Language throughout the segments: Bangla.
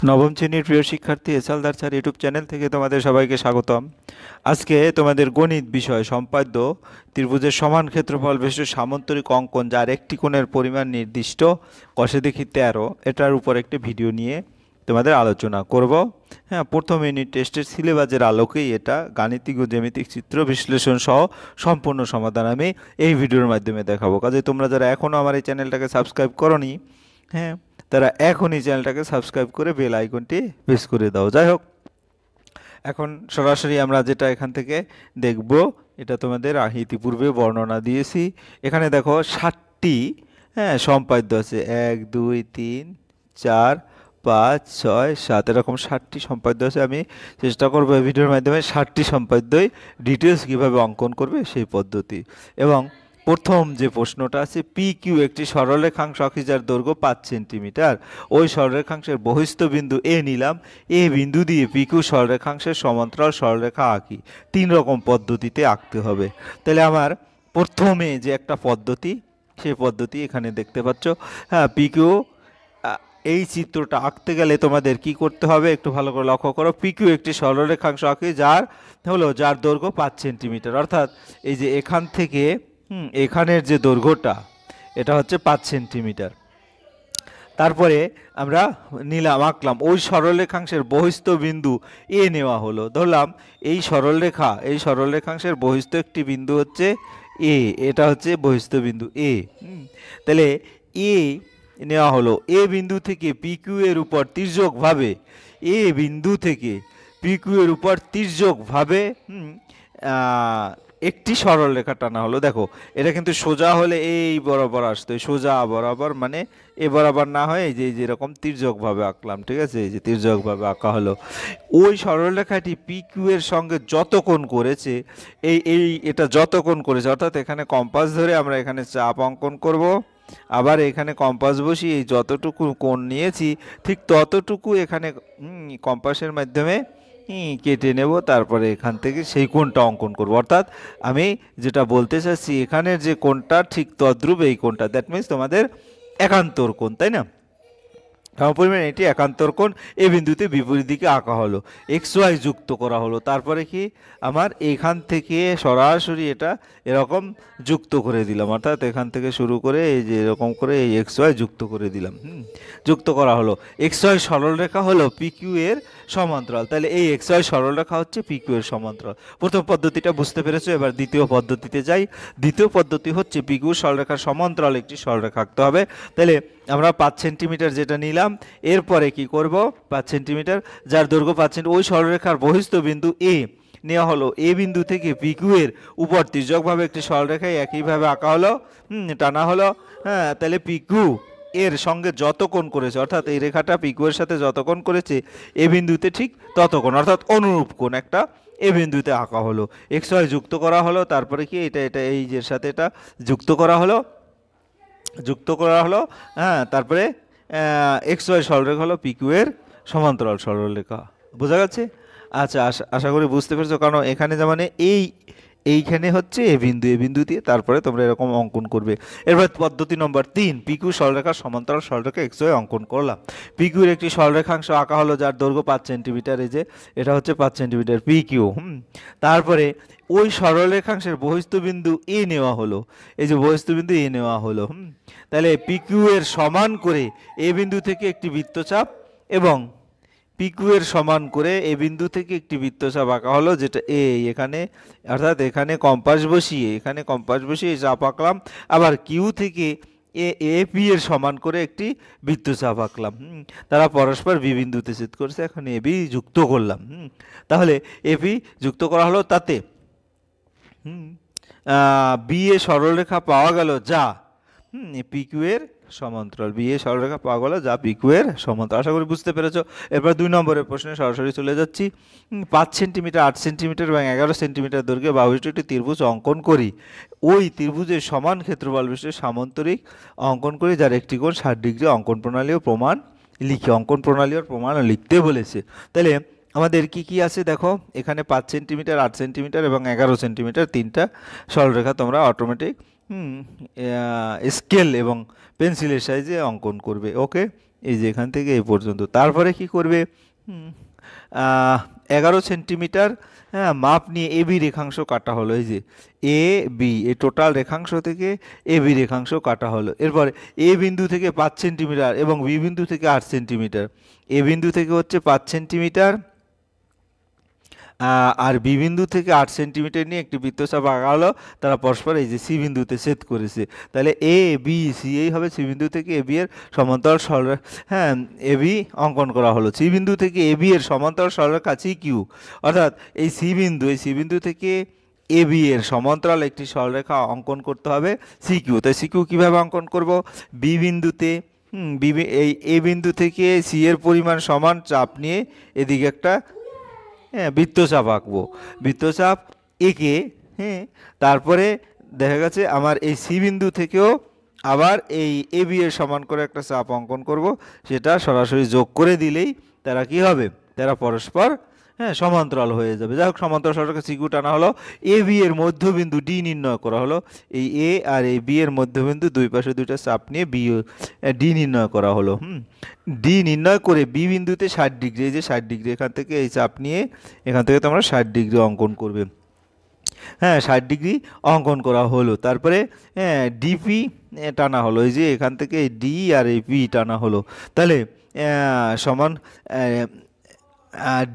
নবম শ্রেণীর প্রিয় শিক্ষার্থী এসএলদার স্যার ইউটিউব চ্যানেল থেকে তোমাদের সবাইকে স্বাগতম। আজকে তোমাদের গণিত বিষয় সম্পাদ্য ত্রিভুজের সমান ক্ষেত্রফল বিশিষ্ট সামান্তরিক অঙ্কন যার একটি কোণের পরিমাণ নির্দিষ্ট কষে দেখি 13 এটার উপর একটি ভিডিও নিয়ে তোমাদের আলোচনা করব। হ্যাঁ, প্রথম ইউনিট টেস্টের সিলেবাসের আলোকেই এটা গাণিতিক ও জ্যামিতিক চিত্র বিশ্লেষণ সহ সম্পূর্ণ সমাধান আমি এই ভিডিওর মাধ্যমে দেখাবো। কাজে তোমরা যারা এখনও আমার এই চ্যানেলটাকে সাবস্ক্রাইব করোনি, হ্যাঁ, তারা এখনই চ্যানেলটাকে সাবস্ক্রাইব করে বেল আইকনটি প্রেস করে দাও। যাই হোক, এখন সরাসরি আমরা যেটা এখান থেকে দেখব এটা তোমাদের ইতিপূর্বে বর্ণনা দিয়েছি। এখানে দেখো 60টি সম্পাদ্য আছে, 1 2 3 4 5 6 7 এরকম 60টি সম্পাদ্য আছে। আমি চেষ্টা করবো এই ভিডিওর মাধ্যমে 60টি সম্পাদ্যই ডিটেলস কীভাবে অঙ্কন করবে সেই পদ্ধতি। এবং প্রথম যে প্রশ্নটা আছে, পি কিউ একটি সরলরেখাংশ আঁকি যার দৈর্ঘ্য 5 সেন্টিমিটার। ওই সরলরেখাংশের বহিস্থ বিন্দু এ নিলাম, এ বিন্দু দিয়ে পি কিউ সরলরেখাংশের সমান্তরাল সরলরেখা আঁকি। 3 রকম পদ্ধতিতে আঁকতে হবে। তাহলে আমার প্রথমে যে একটা পদ্ধতি, সেই পদ্ধতি এখানে দেখতে পাচ্ছ। হ্যাঁ, পি কিউ এই চিত্রটা আঁকতে গেলে তোমাদের কি করতে হবে একটু ভালো করে লক্ষ্য করো। পি কিউ একটি সরলরেখাংশ আঁকি যার দৈর্ঘ্য 5 সেন্টিমিটার, অর্থাৎ এই যে এখান থেকে এখানের যে দৈর্ঘ্যটা এটা হচ্ছে 5 সেন্টিমিটার। তারপরে আমরা আঁকলাম ওই সরলরেখাংশের বহিস্থ বিন্দু এ নেওয়া হলো। ধরলাম এই সরলরেখাংশের বহিস্থ একটি বিন্দু হচ্ছে এ, এটা হচ্ছে বহিস্থ বিন্দু এ। তাহলে এ নেওয়া হলো। এ বিন্দু থেকে পি কিউ এর উপর তির্যকভাবে একটি সরলরেখা টানা হলো। দেখো এটা কিন্তু সোজা হলে এই বরাবর আসতো, সোজা বরাবর, মানে এ বরাবর না হয় এই যে যেরকম তির্যকভাবে আঁকলাম, ঠিক আছে, এই যে তির্যকভাবে আঁকা হলো। ওই সরলরেখাটি পি কিউ এর সঙ্গে যত কোণ করেছে, এটা যত কোণ করেছে, অর্থাৎ এখানে কম্পাস ধরে আমরা এখানে চাপ অঙ্কন করব, আবার এখানে কম্পাস বসিয়ে এই যতটুকু কোণ নিয়েছি ঠিক ততটুকু এখানে কম্পাসের মাধ্যমে কেটে নেব, তারপরে এখান থেকে সেই কোণটা অঙ্কন করব। অর্থাৎ আমি যেটা বলতে চাচ্ছি, এখানের যে কোণটা ঠিক তদ্রূপ এই কোণটা, দ্যাট মিনস তোমাদের একান্তর কোণ, তাই না? সমপরিমাণ এটি একান্তর কোণ এ বিন্দুতে বিপরীত দিকে আঁকা হলো, এক্স ওয়াই যুক্ত করা হলো। তারপরে কি আমার এখান থেকে সরাসরি এটা এরকম যুক্ত করে দিলাম, অর্থাৎ এখান থেকে শুরু করে এই যে এরকম করে এই এক্স ওয়াই যুক্ত করে দিলাম। যুক্ত করা হলো। এক্স ওয়াই সরলরেখা হলো পি কিউ এর সমান্তরাল। তাহলে এই এক্স ওয়াই সরলরেখা হচ্ছে পি কিউ এর সমান্তরাল। প্রথম পদ্ধতিটা বুঝতে পেরেছো। এবার দ্বিতীয় পদ্ধতিতে যাই। দ্বিতীয় পদ্ধতি হচ্ছে পি কিউ সরলরেখার সমান্তরাল একটি সরলরেখা আঁকতে হবে। তাহলে আমরা 5 সেন্টিমিটার যেটা নিলাম, এরপরে কি করব, 5 সেন্টিমিটার যার দৈর্ঘ্য 5 সেন্টিমিটার, ওই সরলরেখার বহিস্থ বিন্দু এ নেওয়া হলো। এ বিন্দু থেকে পি কিউ এর উপর তির্যকভাবে একটি সরলরেখায় একইভাবে আঁকা হলো, টানা হলো। হ্যাঁ, তাহলে পি কিউ এর সঙ্গে যত কোণ করেছে, অর্থাৎ এই রেখাটা পি কিউ এর সাথে যত কোণ করেছে এ বিন্দুতে ঠিক তত কোণ, অর্থাৎ অনুরূপ কোণ একটা এ বিন্দুতে আঁকা হলো। এক্স ওয়াই যুক্ত করা হলো। তারপরে কি এটা এই যে সাথে এটা যুক্ত করা হলো। হ্যাঁ, তারপরে এক্স ওয়াই সরলরেখা হলো পি কিউ এর সমান্তরাল সরলরেখা। বোঝা গেছে? আচ্ছা, আশা করি বুঝতে পেরেছো। কারণ এখানে যেমন এইখানে হচ্ছে এ বিন্দু দিয়ে তারপরে তোমরা এরকম অঙ্কন করবে। এরপর পদ্ধতি নম্বর 3, পি কিউ সরলরেখার সমান্তরাল সরলরেখা এক্স ওয়াই অঙ্কন করলাম। পি কিউ এর একটি সরলরেখাংশ আঁকা হলো যার দৈর্ঘ্য 5 সেন্টিমিটার। এই যে এটা হচ্ছে 5 সেন্টিমিটার পি কিউ। তারপরে ওই সরলরেখাংশের বহিস্থ বিন্দু এ নেওয়া হলো। এই যে বহিস্থ বিন্দু এ নেওয়া হলো। তাহলে পি কিউ এর সমান করে এ বিন্দু থেকে একটি বৃত্তচাপ এবং পি কিউ এর সমান করে এ বিন্দু থেকে একটি বৃত্তচাপ আঁকা হলো, যেটা এখানে, অর্থাৎ এখানে কম্পাস বসিয়ে চাপ আঁকলাম। আবার কিউ থেকে এ পি এর সমান করে একটি বৃত্তচাপ আঁকলাম। তারা পরস্পর বি বিন্দুতে ছেদ করছে, এখন এ বি যুক্ত করলাম। তাহলে এ পি যুক্ত করা হলো, তাতে বি এ সরলরেখা পাওয়া গেল যা পি কিউ এর সমান্তরাল। বি এ সরলরেখা পাওয়া গেল যা পি কিউ এর সমান্তরাল। আশা করি বুঝতে পেরেছো। এরপর 2 নম্বরের প্রশ্নে সরাসরি চলে যাচ্ছি। 5 সেন্টিমিটার, 8 সেন্টিমিটার এবং 11 সেন্টিমিটার দৈর্ঘ্যে বাহুবিশিষ্ট একটি ত্রিভুজ অঙ্কন করি। ওই ত্রিভুজের সমান ক্ষেত্রফল বিশিষ্ট সামান্তরিক অঙ্কন করি যার একটি কোণ 60 ডিগ্রি। অঙ্কন প্রণালী ও প্রমাণ লিখতে বলেছে। তাহলে আমাদের কি আছে দেখো, এখানে 5 সেন্টিমিটার, 8 সেন্টিমিটার এবং 11 সেন্টিমিটার তিনটা সরলরেখা তোমরা অটোমেটিক স্কেল এবং পেন্সিলের সাহায্যে অঙ্কন করবে। ওকে, এই যে এখান থেকে এই পর্যন্ত। তারপরে কি করবে, 11 সেন্টিমিটার, হ্যাঁ, মাপ নিয়ে এবি রেখাংশ কাটা হলো। এই যে এ বি, এই টোটাল রেখাংশ থেকে এবি রেখাংশ কাটা হলো। এরপরে এ বিন্দু থেকে 5 সেন্টিমিটার এবং বি বিন্দু থেকে 8 সেন্টিমিটার। এ বিন্দু থেকে হচ্ছে 5 সেন্টিমিটার, আর বি বিন্দু থেকে 8 সেন্টিমিটার নিয়ে একটি বৃত্তচাপ আঁকা হলো। তারা পরস্পর এই যে সি বিন্দুতে ছেদ করেছে। তাহলে এ বি সি এই হবে সি বিন্দু থেকে এ বি এর সমান্তরাল সরলরেখা, হ্যাঁ, এ বি অঙ্কন করা হলো। সি বিন্দু থেকে এ বি এর সমান্তরাল সরলরেখা সি কিউ, অর্থাৎ এই সি বিন্দু থেকে এ বি এর সমান্তরাল একটি সরলরেখা অঙ্কন করতে হবে সি কিউ। তাই সি কিউ কীভাবে অঙ্কন করব, বি বিন্দুতে এই এ বিন্দু থেকে সি এর পরিমাণ সমান চাপ নিয়ে এদিকে একটা, হ্যাঁ, বৃত্তচাপ আঁকবো। বৃত্তচাপ এঁকে, হ্যাঁ, তারপরে দেখা গেছে আমার এই সি বিন্দু থেকেও আবার এই এ বি এর সমান করে একটা চাপ অঙ্কন করব। সেটা সরাসরি যোগ করে দিলেই তারা কি হবে, তারা পরস্পর, হ্যাঁ, সমান্তরাল হয়ে যাবে। যাই হোক, সমান্তরাল সরলরেখা সিকিউ টানা হলো। এ বি এর মধ্যবিন্দু ডি নির্ণয় করা হলো। এই এ আর এই বি এর মধ্যবিন্দু দুই পাশে দুইটা চাপ নিয়ে ডি নির্ণয় করা হলো। ডি নির্ণয় করে বি বিন্দুতে 60 ডিগ্রি, এই যে 60 ডিগ্রি, এখান থেকে এই চাপ নিয়ে এখান থেকে তোমরা 60 ডিগ্রি অঙ্কন করবে। হ্যাঁ, 60 ডিগ্রি অঙ্কন করা হলো। তারপরে, হ্যাঁ, ডিপি টানা হলো। এই যে এখান থেকে ডি আর এই পি টানা হলো। তাহলে সমান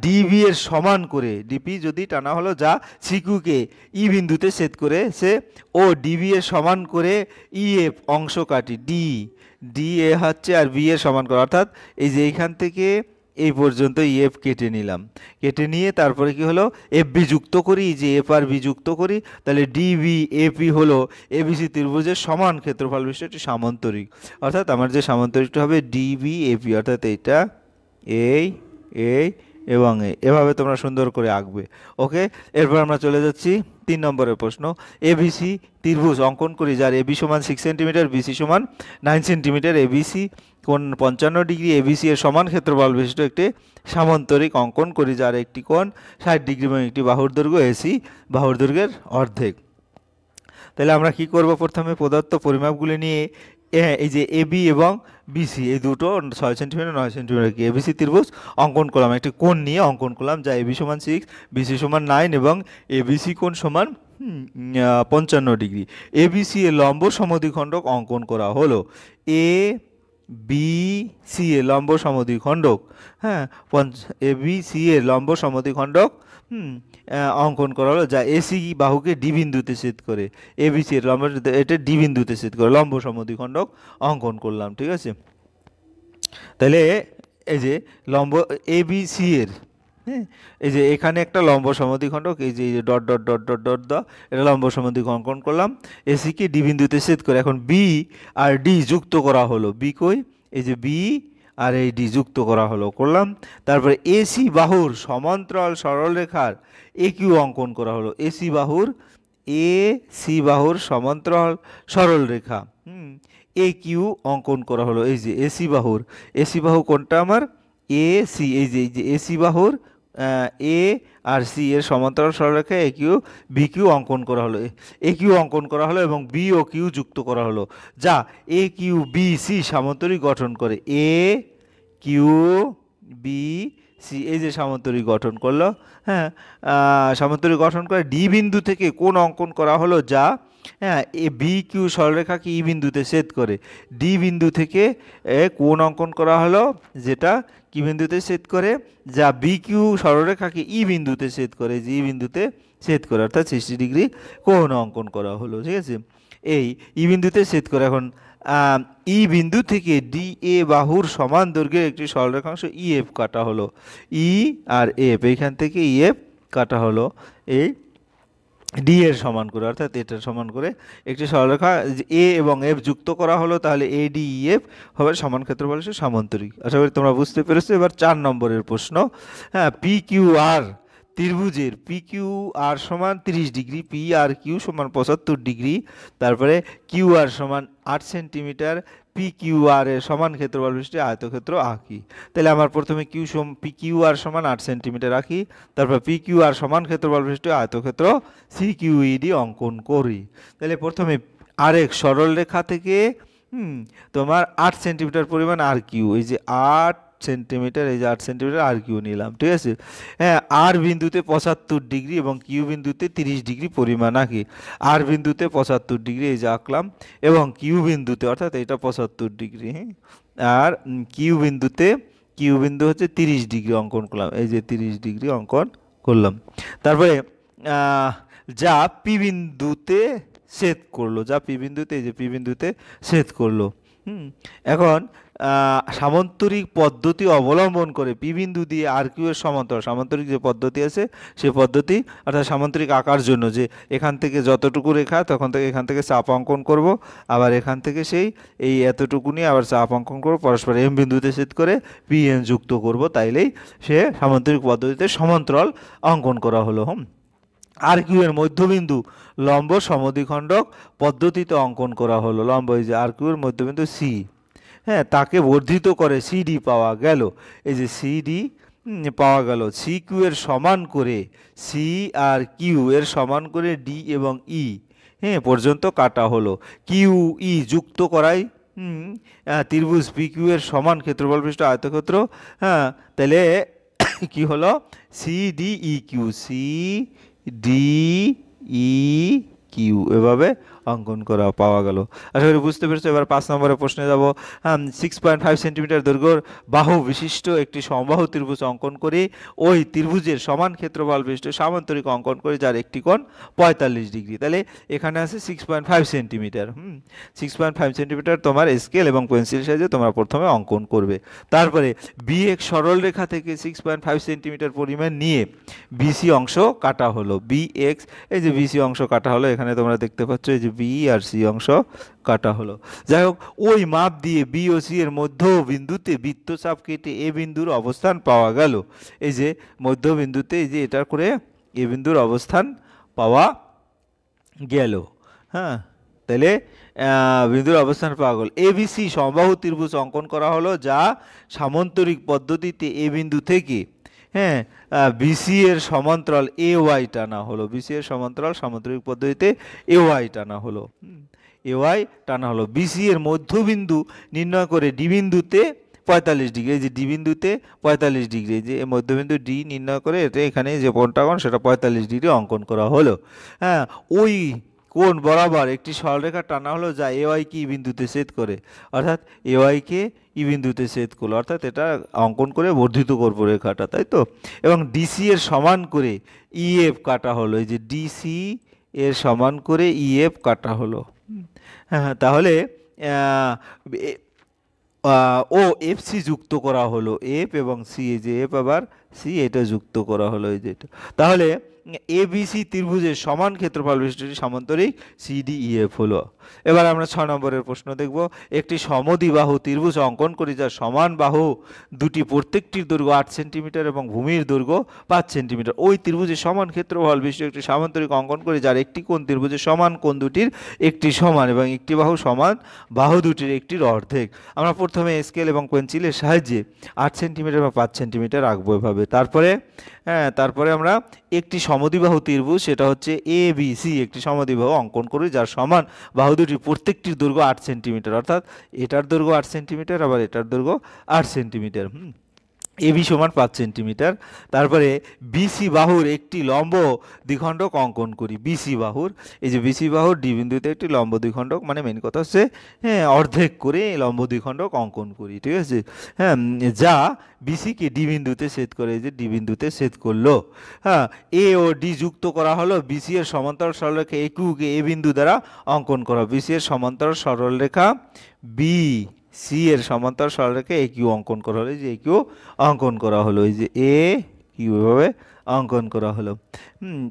ডিবি এর সমান করে ডিপি যদি টানা হলো, যা সিকিউকে ই বিন্দুতে ছেদ করেছে, ও ডিবি এর সমান করে ই এফ অংশ কাটি, ডি এ হচ্ছে আর বি এর সমান করা, অর্থাৎ এই যে এইখান থেকে এই পর্যন্ত ইএফ কেটে নিলাম। কেটে নিয়ে তারপরে কি হলো, এফ বি যুক্ত করি, যে এফ আর বি যুক্ত করি। তাহলে ডিবি এপি হলো এবিসি ত্রিভুজের সমান ক্ষেত্রফল বিশিষ্ট একটি সামান্তরিক। অর্থাৎ আমার যে সামান্তরিকটা হবে ডিবি এপি, অর্থাৎ এইটা এই এবং এভাবে তোমরা সুন্দর করে আঁকবে। ওকে, এরপর আমরা চলে যাচ্ছি 3 নম্বরের প্রশ্ন। এবিসি ত্রিভুজ অঙ্কন করি, যার এবি সমান 6 সেন্টিমিটার, বিসি সমান 9 সেন্টিমিটার। এবিসি কোণ 55 ডিগ্রি, এবিসি এর সমান ক্ষেত্রফল বিশিষ্ট একটি সামান্তরিক অঙ্কন করি, যার একটি কোণ 60 ডিগ্রি এবং একটি বাহুর দৈর্ঘ্য এসি বাহুর দৈর্ঘ্যের অর্ধেক। তাহলে আমরা কি করব, প্রথমে প্রদত্ত পরিমাপগুলি নিয়ে এই যে এবি এবং বিসি এই দুটো 6 সেন্টিমিটার 9 সেন্টিমিটার কি এবিসি ত্রিভুজ অঙ্কন করলাম, একটি কোণ নিয়ে অঙ্কন করলাম, যা এবি সমান 6, বিসি সমান 9 এবং এবিসি কোণ সমান 55 ডিগ্রি। এবিসি এর লম্ব সমদ্বিখণ্ডক অঙ্কন করা হলো। এ বি সি এর লম্ব সমদ্বিখণ্ডক, হ্যাঁ, এ বি সি এর লম্ব সমদ্বিখণ্ডক অঙ্কন করা হলো, যা এসি বাহুকে ডি বিন্দুতে ছেদ করে। এবিসি এর লম্ব, এটা ডি বিন্দুতে ছেদ করে লম্ব সমদ্বিখণ্ডক অঙ্কন করলাম। ঠিক আছে, তাহলে এই যে লম্ব এবিসি এর, হ্যাঁ, এই যে এখানে একটা লম্ব সমদ্বিখণ্ডক, এই যে dot dot dot dot dot দ, এটা লম্ব সমদ্বিখণ্ডক অঙ্কন করলাম। এসিকে ডি বিন্দুতে ছেদ করে। এখন বি আর ডি যুক্ত করা হলো। বি কই, এই যে বি আর এই ডি যুক্ত করা হলো, করলাম। তারপরে এসি বাহুর সমান্তরাল সরলরেখার এ কিউ অঙ্কন করা হলো। এসি বাহুর সমান্তরাল সরলরেখা এ কিউ অঙ্কন করা হলো। এই যে এসি বাহু কোনটা আমার, এ সি, এই যে এসি বাহুর এ আর সি এর সমান্তরাল সরলরেখা এ কিউ বি কিউ অঙ্কন করা হলো। এ কিউ অঙ্কন করা হলো এবং বি ও কিউ যুক্ত করা হলো, যা এ কিউ বি সি সামান্তরিক গঠন করে। এ কিউ বি সি, এই যে সামান্তরিক গঠন করলো, হ্যাঁ, সামান্তরিক গঠন করে। ডি বিন্দু থেকে কোণ অঙ্কন করা হলো, যা, হ্যাঁ, এ বি কিউ সরলরেখাকে ই বিন্দুতে ছেদ করে। ডি বিন্দু থেকে কোণ অঙ্কন করা হলো, যেটা কি বিন্দুতে ছেদ করে, যা বি কিউ সরলরেখাকে ই বিন্দুতে ছেদ করে, যে ই বিন্দুতে ছেদ করে, অর্থাৎ 60 ডিগ্রি কোণ অঙ্কন করা হলো। ঠিক আছে, এই ই বিন্দুতে ছেদ করে। এখন ই বিন্দু থেকে ডি এ বাহুর সমান দৈর্ঘ্যের একটি সরলরেখাংশ ই এফ কাটা হলো। ই আর এফ, এইখান থেকে ই এফ কাটা হলো এই ডি এর সমান করে, অর্থাৎ এটার সমান করে একটি সরলরেখা এ এবং এফ যুক্ত করা হলো। তাহলে এ ডি ই এফ হবে সমান ক্ষেত্রফল সামান্তরিক। আশা করি তোমরা বুঝতে পেরেছো। এবার 4 নম্বরের প্রশ্ন। হ্যাঁ, পি কিউ আর ত্রিভুজের পি কিউ আর সমান 30 ডিগ্রি, পি আর কিউ সমান 75 ডিগ্রি। তারপরে কিউ আর সমান 8 সেন্টিমিটার, পি কিউ আর এর সমান ক্ষেত্রফল বিশিষ্ট আয়তক্ষেত্র আঁকি। তাহলে আমার প্রথমে পি কিউ আর সমান 8 সেন্টিমিটার আঁকি। তারপর পি কিউ আর সমান ক্ষেত্রফল বিশিষ্ট আয়তক্ষেত্র সি কিউ ই ডি অঙ্কন করি। তাহলে প্রথমে আরেক সরল রেখা থেকে তোমার 8 সেন্টিমিটার পরিমাণ আর কিউ, এই যে 8 সেন্টিমিটার, এই যে 8 সেন্টিমিটার আর কিউ নিলাম, ঠিক আছে। হ্যাঁ, আর বিন্দুতে 75 ডিগ্রি এবং কিউ বিন্দুতে 30 ডিগ্রি পরিমাণ আঁকি। আর বিন্দুতে 75 ডিগ্রি এই যে আঁকলাম, এবং কিউ বিন্দুতে অর্থাৎ এটা 75 ডিগ্রি, হ্যাঁ, আর কিউ বিন্দু হচ্ছে 30 ডিগ্রি অঙ্কন করলাম, এই যে 30 ডিগ্রি অঙ্কন করলাম। তারপরে যা পি বিন্দুতে ছেদ করলো, যা পি বিন্দুতে, এই যে পি বিন্দুতে ছেদ করলো। এখন সামান্তরিক পদ্ধতি অবলম্বন করে পি বিন্দু দিয়ে আর কিউ এর সমান্তরাল, সামান্তরিক যে পদ্ধতি আছে সেই পদ্ধতি, অর্থাৎ সামান্তরিক আঁকার জন্য যে এখান থেকে যতটুকু রেখা তখন থেকে এখান থেকে চাপ অঙ্কন করব, আবার এখান থেকে সেই এই এতটুকু নিয়ে আবার চাপ অঙ্কন করব, পরস্পর এম বিন্দুতে ছেদ করে পি এন যুক্ত করব, তাইলেই সে সামান্তরিক পদ্ধতিতে সমান্তরাল অঙ্কন করা হলো। আর কিউ এর মধ্যবিন্দু লম্ব সমদ্বিখণ্ডক পদ্ধতিতে অঙ্কন করা হলো। লম্ব, এই যে আর কিউ এর মধ্যবিন্দু সি, হ্যাঁ, তাকে বর্ধিত করে সিডি পাওয়া গেল, এই যে সিডি পাওয়া গেল। সি কিউ এর সমান করে, সি আর কিউ এর সমান করে ডি এবং ই, হ্যাঁ, পর্যন্ত কাটা হলো। কিউ ই যুক্ত করাই ত্রিভুজ পি কিউ এর সমান ক্ষেত্রফল বিশিষ্ট আয়তক্ষেত্র। হ্যাঁ, তাহলে কি হলো, C D E Q, C D E Q এভাবে অঙ্কন করা পাওয়া গেল। আশা করি বুঝতে পেরেছো। এবার 5 নম্বরের প্রশ্নে যাব। 6.5 সেন্টিমিটার দৈর্ঘ্যের বাহু বিশিষ্ট একটি সমবাহু ত্রিভুজ অঙ্কন করে ওই ত্রিভুজের সমান ক্ষেত্রফল বিশিষ্ট সামান্তরিক অঙ্কন করে যার একটি কোণ 45 ডিগ্রি। তাহলে এখানে আছে 6.5 সেন্টিমিটার। 6.5 সেন্টিমিটার তোমার স্কেল এবং পেন্সিল সাইজে তোমরা প্রথমে অঙ্কন করবে। তারপরে বি এক সরল রেখা থেকে 6.5 সেন্টিমিটার পরিমাণ নিয়ে বিসি অংশ কাটা হলো। বি এক্স, এই যে বিসি অংশ কাটা হলো, এখানে তোমরা দেখতে পাচ্ছ এই যে বি আর সি অংশ কাটা হলো। যাই হোক, ওই মাপ দিয়ে বি ও সি এর মধ্য বিন্দুতে বৃত্তচাপ কেটে এ বিন্দুর অবস্থান পাওয়া গেল। এই যে মধ্য বিন্দুতে, এই যে এটা করে এ বিন্দুর অবস্থান পাওয়া গেল। হ্যাঁ, তাহলে বিন্দুর অবস্থান পাওয়া গেল। এ বি সি সমবাহু ত্রিভুজ অঙ্কন করা হলো, যা সামান্তরিক পদ্ধতিতে এ বিন্দু থেকে, হ্যাঁ, বিসি এর সমান্তরাল এ ওয়াই টানা হলো। বিসি এর সমান্তরাল সামান্তরিক পদ্ধতিতে এ ওয়াই টানা হলো, এ ওয়াই টানা হলো। বিসি এর মধ্যবিন্দু নির্ণয় করে ডি বিন্দুতে 45 ডিগ্রি, এই যে ডি বিন্দুতে 45 ডিগ্রি, এই যে মধ্যবিন্দু ডি নির্ণয় করে এটা এখানে যে কোণটা সেটা 45 ডিগ্রি অঙ্কন করা হলো। হ্যাঁ, ওই কোণ বরাবর একটি সরলরেখা টানা হলো, যা এ ওয়াই কে ই বিন্দুতে ছেদ করে, অর্থাৎ এ ওয়াই কে ই বিন্দুতে ছেদ করলো, অর্থাৎ এটা অঙ্কন করে বর্ধিত করবো রেখাটা, তাই তো। এবং ডিসি এর সমান করে ইএফ কাটা হলো, এই যে ডিসি এর সমান করে ইএফ কাটা হলো। হ্যাঁ, তাহলে ও এফ সি যুক্ত করা হলো, এফ এবং সি, এই যে এফ আবার সি, এটা যুক্ত করা হলো, এই যে এটা। তাহলে এ বি সি ত্রিভুজের সমান ক্ষেত্রফল বিশিষ্ট সামান্তরিক সিডিইএফ হলো। এবার আমরা 6 নম্বরের প্রশ্ন দেখব। একটি সমদ্বিবাহু ত্রিভুজ অঙ্কন করি, যার সমান বাহু দুটি প্রত্যেকটির দৈর্ঘ্য 8 সেন্টিমিটার এবং ভূমির দৈর্ঘ্য 5 সেন্টিমিটার। ওই ত্রিভুজের সমান ক্ষেত্রফল বিশিষ্ট একটি সামান্তরিক অঙ্কন করি, যার একটি কোণ ত্রিভুজের সমান কোণ দুটির একটি সমান এবং একটি বাহু সমান বাহু দুটির একটির অর্ধেক। আমরা প্রথমে স্কেল এবং পেন্সিলের সাহায্যে 8 সেন্টিমিটার বা 5 সেন্টিমিটার আঁকবো এভাবে। তারপরে আমরা একটি সমদ্বিবাহু ত্রিভুজ, সেটা হচ্ছে এ বি সি, একটি সমদ্বিবাহু অঙ্কন করি, যার সমান বাহু দুটি প্রত্যেকটির দৈর্ঘ্য 8 সেন্টিমিটার, অর্থাৎ এটার দৈর্ঘ্য 8 সেন্টিমিটার, আবার এটার দৈর্ঘ্য 8 সেন্টিমিটার। এবি সমান 5 সেন্টিমিটার। তারপরে বিসি বাহুর একটি লম্ব দ্বিখণ্ডক অঙ্কন করি। বিসি বাহুর, এই যে বিসি বাহুর ডি বিন্দুতে একটি লম্ব দ্বিখণ্ডক, মানে মেন কথা হচ্ছে, হ্যাঁ, অর্ধেক করে লম্ব দ্বিখণ্ডক অঙ্কন করি, ঠিক আছে। হ্যাঁ, যা বিসিকে ডি বিন্দুতে ছেদ করে, এই যে ডি বিন্দুতে ছেদ করলো। হ্যাঁ, এ ও ডি যুক্ত করা হলো। বিসি এর সমান্তরাল সরলরেখা এ কিউকে এ বিন্দু দ্বারা অঙ্কন করা। বিসি এর সমান্তরাল সরলরেখা বি সি এর সমান্তরাল সরলরেখা এ কিউ অঙ্কন করা হলো, যে এ কিউ অঙ্কন করা হলো, এই যে এ কিউ এভাবে অঙ্কন করা হলো।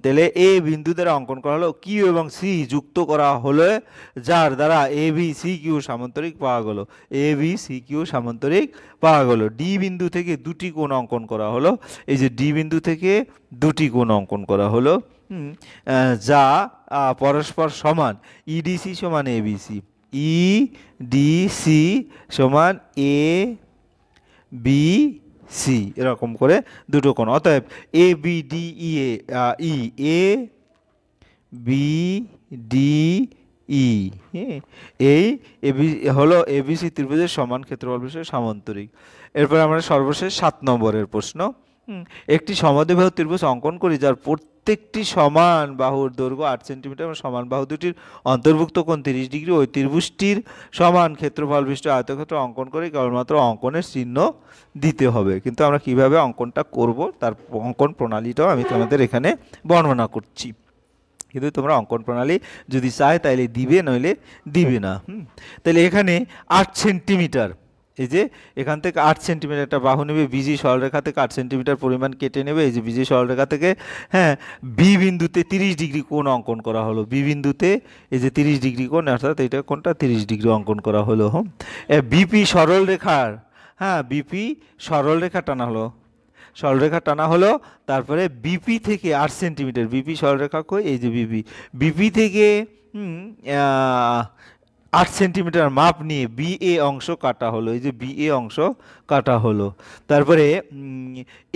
তাহলে এ বিন্দু দ্বারা অঙ্কন করা হলো। কিউ এবং সি যুক্ত করা হলো, যার দ্বারা এ বি সি কিউ সামান্তরিক পাওয়া গেল। এ বি সি কিউ সামান্তরিক পাওয়া গেল। ডি বিন্দু থেকে দুটি কোণ অঙ্কন করা হলো, এই যে ডি বিন্দু থেকে দুটি কোণ অঙ্কন করা হলো, যা পরস্পর সমান। ইডিসি সমান A B C, E D C সমান এ বি সি, এরকম করে দুটো কোণ। অতএব A B D E A B D E. হ্যাঁ, এই এবি হলো এবিসি ত্রিভুজের সমান ক্ষেত্রফল বিশিষ্ট সামান্তরিক। এরপর আমরা সর্বশেষ 7 নম্বরের প্রশ্ন। একটি সমদ্বিবাহু ত্রিভুজ অঙ্কন করি যার প্রত্যেকটি সমান বাহুর দৈর্ঘ্য 8 সেন্টিমিটার এবং সমান বাহু দুটির অন্তর্ভুক্ত কোণ 30 ডিগ্রি। ওই ত্রিভুজটির সমান ক্ষেত্রফল বিশিষ্ট আয়তক্ষেত্র অঙ্কন করে কেবলমাত্র অঙ্কনের চিহ্ন দিতে হবে। কিন্তু আমরা কিভাবে অঙ্কনটা করব তার অঙ্কন প্রণালীটাও আমি তোমাদের এখানে বর্ণনা করছি। কিন্তু তোমরা অঙ্কন প্রণালী যদি চায় তাহলে দিবে, নইলে দিবে না। তাহলে এখানে 8 সেন্টিমিটার, এই যে এখান থেকে 8 সেন্টিমিটার একটা বাহু নেবে, বিজি সরলরেখা থেকে 8 সেন্টিমিটার পরিমাণ কেটে নেবে। এই যে বিজি সরলরেখা থেকে হ্যাঁ বি বিন্দুতে 30 ডিগ্রি কোণ অঙ্কন করা হলো। বি বিন্দুতে এই যে 30 ডিগ্রি কোণ, অর্থাৎ এটা কোণটা 30 ডিগ্রি অঙ্কন করা হলো। বিপি সরলরেখার বিপি সরলরেখা টানা হলো, সরলরেখা টানা হলো। তারপরে বিপি থেকে 8 সেন্টিমিটার, বিপি সরলরেখা কই, এই যে বিপি, বিপি থেকে 8 সেন্টিমিটার মাপ নিয়ে বিএ অংশ কাটা হলো। এই যে বিএ অংশ কাটা হলো। তারপরে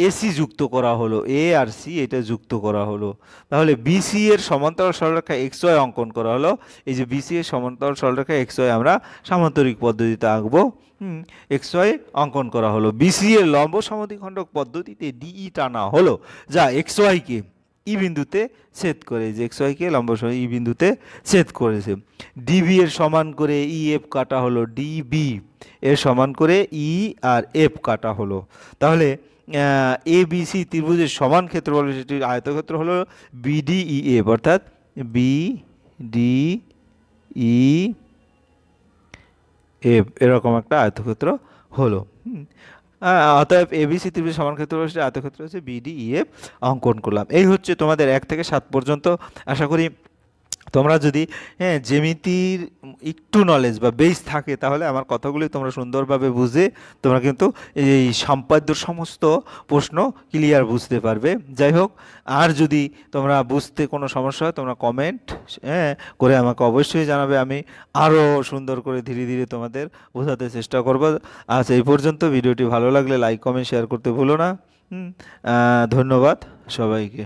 এসি যুক্ত করা হলো, এ আর সি এটা যুক্ত করা হলো। তাহলে বিসি এর সমান্তরাল সরলরেখা এক্স ওয়াই অঙ্কন করা হলো। এই যে বিসি এর সমান্তরাল সরলরেখা এক্স ওয়াই আমরা সামান্তরিক পদ্ধতিতে আঁকবো। এক্স ওয়াই অঙ্কন করা হলো। বিসি এর লম্ব সমদ্বিখণ্ডক পদ্ধতিতে ডিই টানা হলো, যা এক্স ওয়াইকে ই বিন্দুতে ছেদ করে, যে এক্স ওয়াইকে লম্ব ই বিন্দুতে ছেদ করেছে। ডিবি এর সমান করে ই এফ কাটা হলো, ডিবি এর সমান করে ই আর এফ কাটা হলো। তাহলে এ বি সি ত্রিভুজের সমান ক্ষেত্রফল বিশিষ্ট আয়তক্ষেত্র হলো বিডি ই এফ, অর্থাৎ বিডি ই এফ এরকম একটা আয়তক্ষেত্র হলো। অতএব এবিসি ত্রিভুজের সমান ক্ষেত্র বিশিষ্ট আয়তক্ষেত্র হচ্ছে বিডি ই এফ অঙ্কন করলাম। এই হচ্ছে তোমাদের 1 থেকে 7 পর্যন্ত। আশা করি তোমরা যদি জ্যামিতির একটু নলেজ বা বেস থাকে তাহলে আমার কথাগুলি তোমরা সুন্দরভাবে বুঝে তোমরা কিন্তু এই সম্পাদ্য সমস্ত প্রশ্ন ক্লিয়ার বুঝতে পারবে। যাই হোক, আর যদি তোমরা বুঝতে কোনো সমস্যা হয় তোমরা কমেন্ট করে আমাকে অবশ্যই জানাবে। আমি আরও সুন্দর করে ধীরে ধীরে তোমাদের বোঝাতে চেষ্টা করব। আজ এই পর্যন্ত। ভিডিওটি ভালো লাগলে লাইক কমেন্ট শেয়ার করতে ভুলো না। ধন্যবাদ সবাইকে।